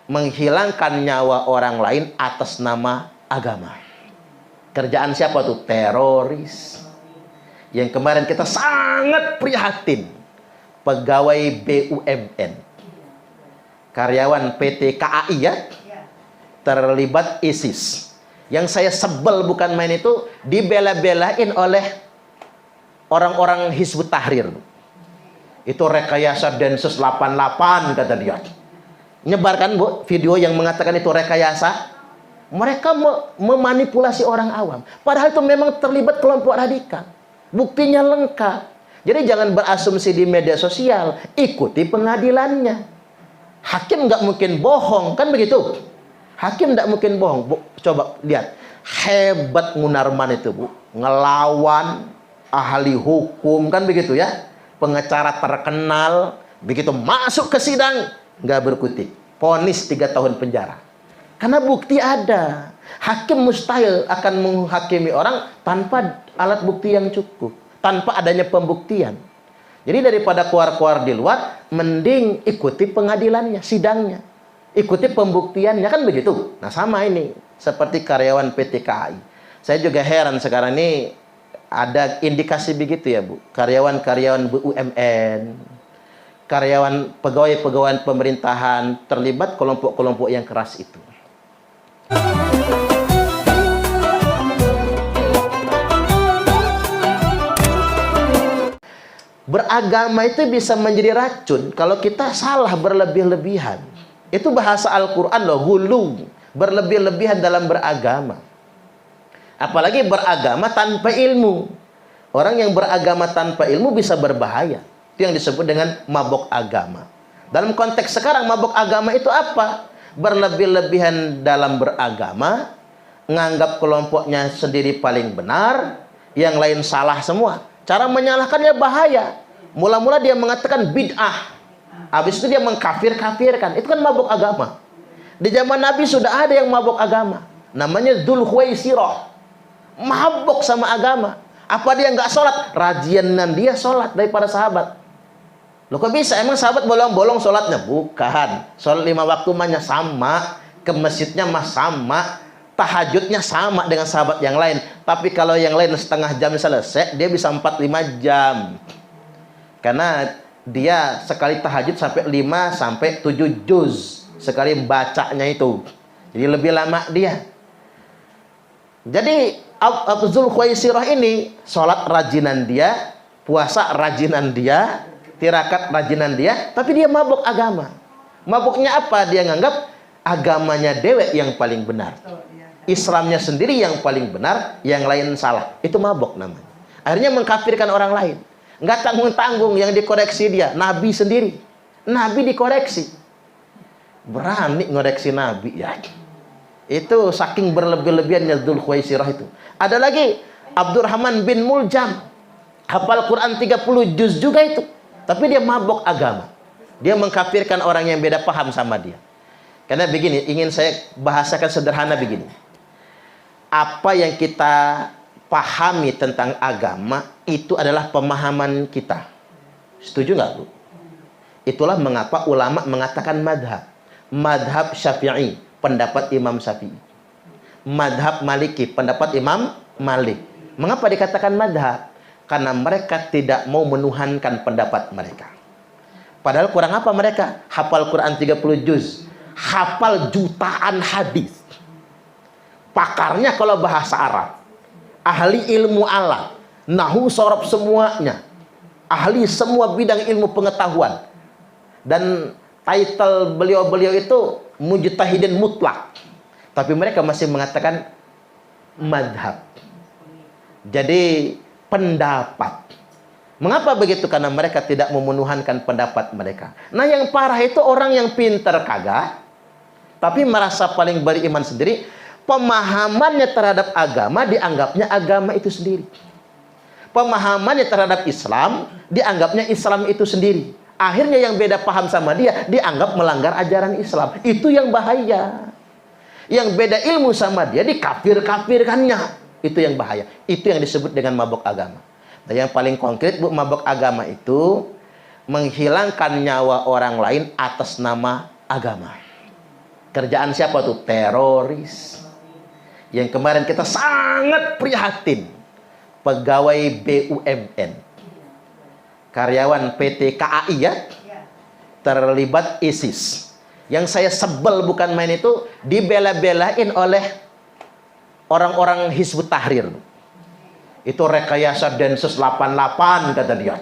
menghilangkan nyawa orang lain atas nama agama. Kerjaan siapa tuh? Teroris. Yang kemarin kita sangat prihatin, pegawai BUMN, karyawan PT KAI ya, terlibat ISIS. Yang saya sebel bukan main itu, dibela-belain oleh orang-orang Hizbut Tahrir. Itu rekayasa Densus 88 kata dia. Nyebarkan Bu video yang mengatakan itu rekayasa. Mereka memanipulasi orang awam. Padahal itu memang terlibat kelompok radikal. Buktinya lengkap. Jadi jangan berasumsi di media sosial, ikuti pengadilannya. Hakim nggak mungkin bohong, kan begitu? Hakim nggak mungkin bohong. Bu, coba lihat, hebat Munarman itu Bu, ngelawan ahli hukum, kan begitu ya? Pengacara terkenal, begitu masuk ke sidang nggak berkutik, vonis 3 tahun penjara. Karena bukti ada. Hakim mustahil akan menghakimi orang tanpa alat bukti yang cukup, tanpa adanya pembuktian. Jadi daripada keluar-keluar di luar, mending ikuti pengadilannya, sidangnya, ikuti pembuktiannya, kan begitu. Nah sama ini, seperti karyawan PT KAI. Saya juga heran sekarang ini ada indikasi begitu ya Bu. Karyawan-karyawan BUMN, karyawan pegawai-pegawai pemerintahan terlibat kelompok-kelompok yang keras itu. Beragama itu bisa menjadi racun kalau kita salah berlebih-lebihan. Itu bahasa Al-Quran loh, gulu, berlebih-lebihan dalam beragama. Apalagi beragama tanpa ilmu. Orang yang beragama tanpa ilmu bisa berbahaya. Itu yang disebut dengan mabok agama. Dalam konteks sekarang, mabok agama itu apa? Berlebih-lebihan dalam beragama, nganggap kelompoknya sendiri paling benar, yang lain salah semua. Cara menyalahkannya bahaya. Mula-mula dia mengatakan bid'ah, habis itu dia mengkafir-kafirkan. Itu kan mabuk agama. Di zaman Nabi sudah ada yang mabuk agama, namanya Dzulkhuwaisirah. Mabuk sama agama. Apa dia nggak sholat? Rajianan dia sholat daripada sahabat. Loh kok bisa? Emang sahabat bolong-bolong sholatnya? Bukan. Sholat 5 waktu mahnya sama, ke masjidnya mah sama, tahajudnya sama dengan sahabat yang lain. Tapi kalau yang lain setengah jam selesai, dia bisa 4-5 jam. Karena dia sekali tahajud sampai 5-7 juz sekali bacanya itu. Jadi lebih lama dia. Jadi Dzulkhuwaisirah ini sholat rajinan dia, puasa rajinan dia, tirakat rajinan dia, tapi dia mabuk agama. Mabuknya apa? Dia nganggap agamanya dewek yang paling benar, Islamnya sendiri yang paling benar, yang lain salah. Itu mabuk namanya. Akhirnya mengkafirkan orang lain. Nggak tanggung-tanggung, yang dikoreksi dia Nabi sendiri. Nabi dikoreksi. Berani ngoreksi Nabi ya. Itu saking berlebih-lebihannya Dzulkhuwaisirah itu. Ada lagi Abdurrahman bin Muljam, hafal Quran 30 juz juga itu. Tapi dia mabok agama. Dia mengkafirkan orang yang beda paham sama dia. Karena begini, ingin saya bahasakan sederhana begini. Apa yang kita pahami tentang agama itu adalah pemahaman kita. Setuju nggak Bu? Itulah mengapa ulama mengatakan madhab. Madhab Syafi'i, pendapat Imam Syafi'i. Madhab Maliki, pendapat Imam Malik. Mengapa dikatakan madhab? Karena mereka tidak mau menuhankan pendapat mereka. Padahal kurang apa mereka? Hafal Quran 30 juz, hafal jutaan hadis. Pakarnya kalau bahasa Arab, ahli ilmu alam, nahu sorob semuanya, ahli semua bidang ilmu pengetahuan. Dan title beliau-beliau itu mujtahidin mutlak. Tapi mereka masih mengatakan madhab. Jadi pendapat. Mengapa begitu? Karena mereka tidak memenuhankan pendapat mereka. Nah yang parah itu orang yang pintar kagak, tapi merasa paling beriman sendiri. Pemahamannya terhadap agama dianggapnya agama itu sendiri. Pemahamannya terhadap Islam dianggapnya Islam itu sendiri. Akhirnya yang beda paham sama dia dianggap melanggar ajaran Islam. Itu yang bahaya. Yang beda ilmu sama dia dikafir-kafirkannya. Itu yang bahaya. Itu yang disebut dengan mabuk agama. Dan yang paling konkret Bu, mabuk agama itu menghilangkan nyawa orang lain atas nama agama. Kerjaan siapa tuh? Teroris. Yang kemarin kita sangat prihatin, pegawai BUMN, karyawan PT KAI ya, terlibat ISIS. Yang saya sebel bukan main itu, dibela-belain oleh orang-orang Hizbut Tahrir. Itu rekayasa Densus 88 kata dia.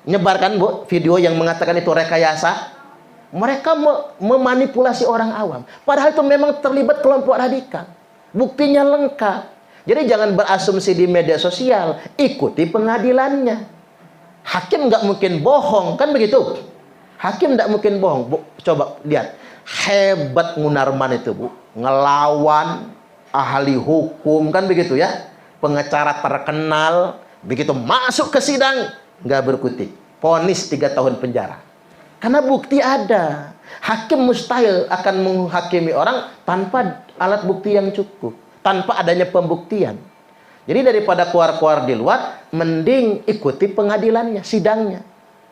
Nyebarkan Bu video yang mengatakan itu rekayasa. Mereka memanipulasi orang awam. Padahal itu memang terlibat kelompok radikal. Buktinya lengkap. Jadi jangan berasumsi di media sosial, ikuti pengadilannya. Hakim nggak mungkin bohong, kan begitu? Hakim nggak mungkin bohong. Bu, coba lihat, hebat Munarman itu Bu, ngelawan ahli hukum, kan begitu ya? Pengacara terkenal, begitu masuk ke sidang nggak berkutik, vonis 3 tahun penjara. Karena bukti ada. Hakim mustahil akan menghakimi orang tanpa alat bukti yang cukup, tanpa adanya pembuktian. Jadi daripada keluar-keluar di luar, mending ikuti pengadilannya, sidangnya,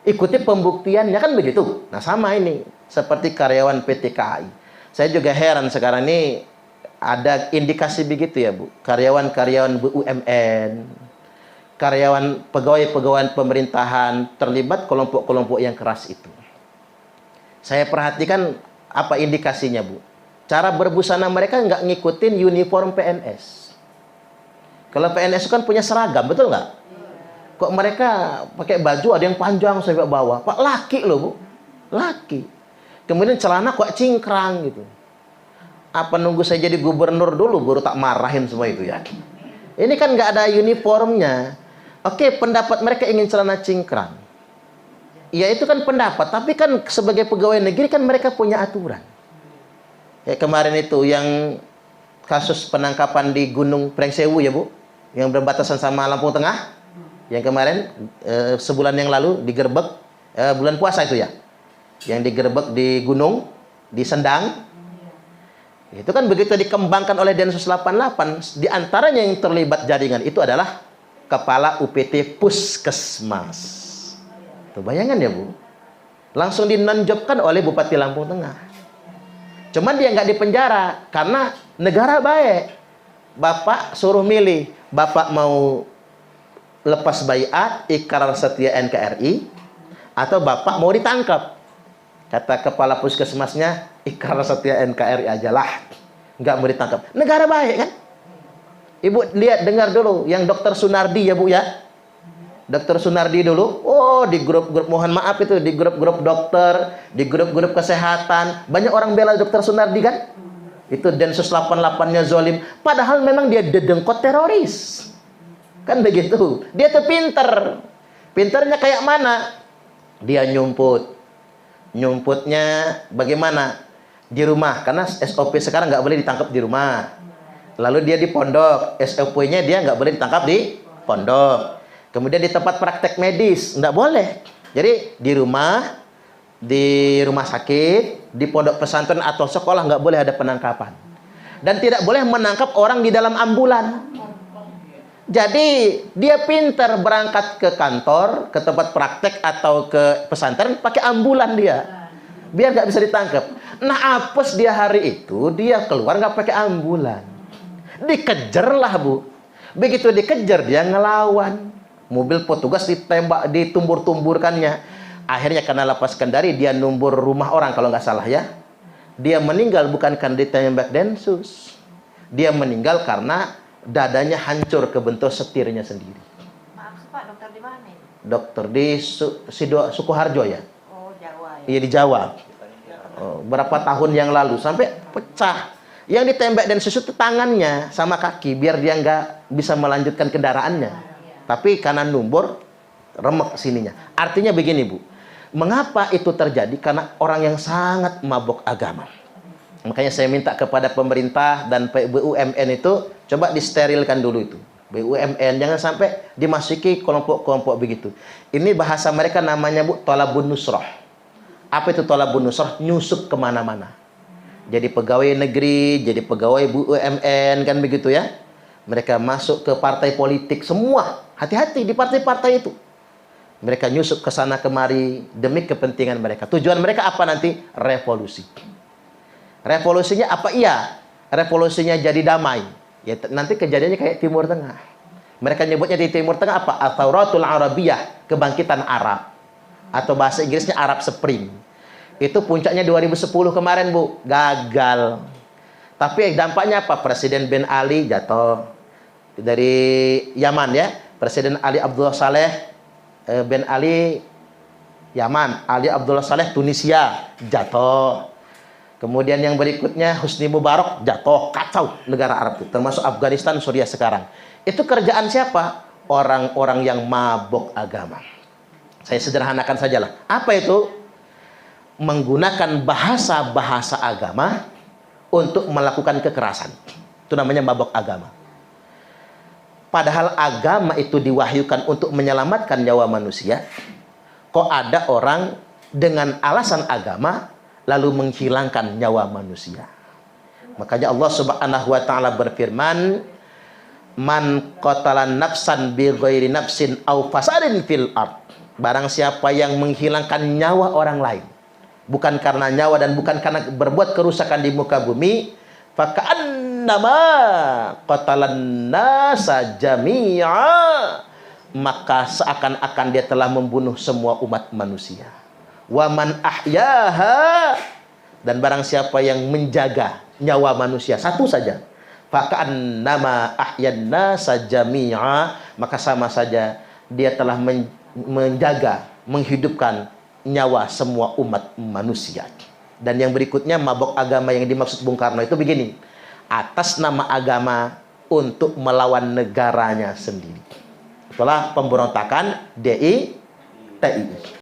ikuti pembuktiannya, kan begitu. Nah sama ini, seperti karyawan PT KAI. Saya juga heran sekarang ini ada indikasi begitu ya Bu. Karyawan-karyawan BUMN, karyawan pegawai-pegawai pemerintahan terlibat kelompok-kelompok yang keras itu. Saya perhatikan apa indikasinya Bu. Cara berbusana mereka nggak ngikutin uniform PNS. Kalau PNS kan punya seragam, betul nggak? Kok mereka pakai baju ada yang panjang sampai bawah. Pak, laki loh Bu, laki. Kemudian celana kok cingkrang gitu. Apa nunggu saya jadi gubernur dulu baru tak marahin semua itu ya? Ini kan nggak ada uniformnya. Oke, pendapat mereka ingin celana cingkrang. Ya itu kan pendapat, tapi kan sebagai pegawai negeri kan mereka punya aturan. Kayak kemarin itu yang kasus penangkapan di Gunung Prengsewu ya Bu, yang berbatasan sama Lampung Tengah, yang kemarin sebulan yang lalu digerebek, bulan puasa itu ya, yang digerebek di gunung, di Sendang. Itu kan begitu dikembangkan oleh Densus 88, diantaranya yang terlibat jaringan itu adalah kepala UPT Puskesmas. Tuh bayangan ya Bu, langsung dinonjobkan oleh Bupati Lampung Tengah. Cuman dia nggak dipenjara karena negara baik. Bapak suruh milih, Bapak mau lepas baiat, ikrar setia NKRI, atau Bapak mau ditangkap. Kata kepala puskesmasnya, ikrar setia NKRI ajalah, nggak mau ditangkap. Negara baik kan? Ibu lihat, dengar dulu yang Dokter Sunardi ya Bu ya. Dokter Sunardi dulu, oh di grup-grup, mohon maaf itu, di grup-grup dokter, di grup-grup kesehatan, banyak orang bela Dokter Sunardi kan? Itu Densus 88-nya zolim, padahal memang dia dedengkot teroris. Kan begitu. Dia tuh pinter. Pinternya kayak mana? Dia nyumput. Nyumputnya bagaimana? Di rumah, karena SOP sekarang nggak boleh ditangkap di rumah. Lalu dia di pondok, SOP-nya dia nggak boleh ditangkap di pondok. Kemudian di tempat praktek medis, nggak boleh. Jadi di rumah sakit, di pondok pesantren atau sekolah nggak boleh ada penangkapan. Dan tidak boleh menangkap orang di dalam ambulan. Jadi dia pintar berangkat ke kantor, ke tempat praktek atau ke pesantren pakai ambulan dia, biar nggak bisa ditangkap. Nah apes dia hari itu dia keluar nggak pakai ambulan, dikejar lah Bu. Begitu dikejar dia ngelawan. Mobil petugas ditembak, ditumbur-tumburkannya. Akhirnya karena lepas kendali, dia numbur rumah orang kalau nggak salah ya. Dia meninggal bukan karena ditembak Densus. Dia meninggal karena dadanya hancur kebentuk setirnya sendiri. Maaf Pak, dokter di mana? Dokter di Sukoharjo ya? Oh, Jawa ya? Iya di Jawa. Oh, berapa tahun yang lalu sampai pecah. Yang ditembak Densus itu tangannya sama kaki biar dia nggak bisa melanjutkan kendaraannya. Tapi karena numbur, remek sininya. Artinya begini Bu, mengapa itu terjadi? Karena orang yang sangat mabuk agama. Makanya saya minta kepada pemerintah dan BUMN itu, coba disterilkan dulu itu. BUMN, jangan sampai dimasuki kelompok-kelompok begitu. Ini bahasa mereka namanya Bu, tolabun nusroh. Apa itu tolabun nusroh? Nyusup kemana-mana. Jadi pegawai negeri, jadi pegawai BUMN, kan begitu ya. Mereka masuk ke partai politik semua. Hati-hati di partai-partai itu. Mereka nyusup ke sana kemari demi kepentingan mereka. Tujuan mereka apa nanti? Revolusi. Revolusinya apa? Iya, revolusinya jadi damai. Ya, nanti kejadiannya kayak Timur Tengah. Mereka nyebutnya di Timur Tengah apa? Al-Thawratul Arabiyah, kebangkitan Arab. Atau bahasa Inggrisnya Arab Spring. Itu puncaknya 2010 kemarin, Bu. Gagal. Tapi dampaknya apa? Presiden Ben Ali jatuh. Dari Yaman ya. Presiden Ali Abdullah Saleh, Ben Ali Yaman. Ali Abdullah Saleh Tunisia jatuh. Kemudian yang berikutnya Husni Mubarak jatuh. Kacau negara Arab itu. Termasuk Afghanistan, Suriah sekarang. Itu kerjaan siapa? Orang-orang yang mabok agama. Saya sederhanakan sajalah. Apa itu? Menggunakan bahasa-bahasa agama untuk melakukan kekerasan. Itu namanya mabok agama. Padahal agama itu diwahyukan untuk menyelamatkan nyawa manusia. Kok ada orang dengan alasan agama lalu menghilangkan nyawa manusia. Makanya Allah Subhanahu wa taala berfirman, "Man qatalan nafsan bi ghairi nafsin aw fasadin fil ard." Barang siapa yang menghilangkan nyawa orang lain, bukan karena nyawa dan bukan karena berbuat kerusakan di muka bumi, faka'annama qatalan nasa jami'a, maka seakan-akan dia telah membunuh semua umat manusia. Wa man ahyaha, dan barang siapa yang menjaga nyawa manusia satu saja, faka'annama ahyan nasa jami'a, maka sama saja dia telah menjaga, menghidupkan nyawa semua umat manusia. Dan yang berikutnya mabok agama yang dimaksud Bung Karno itu begini, atas nama agama untuk melawan negaranya sendiri. Itulah pemberontakan DITI.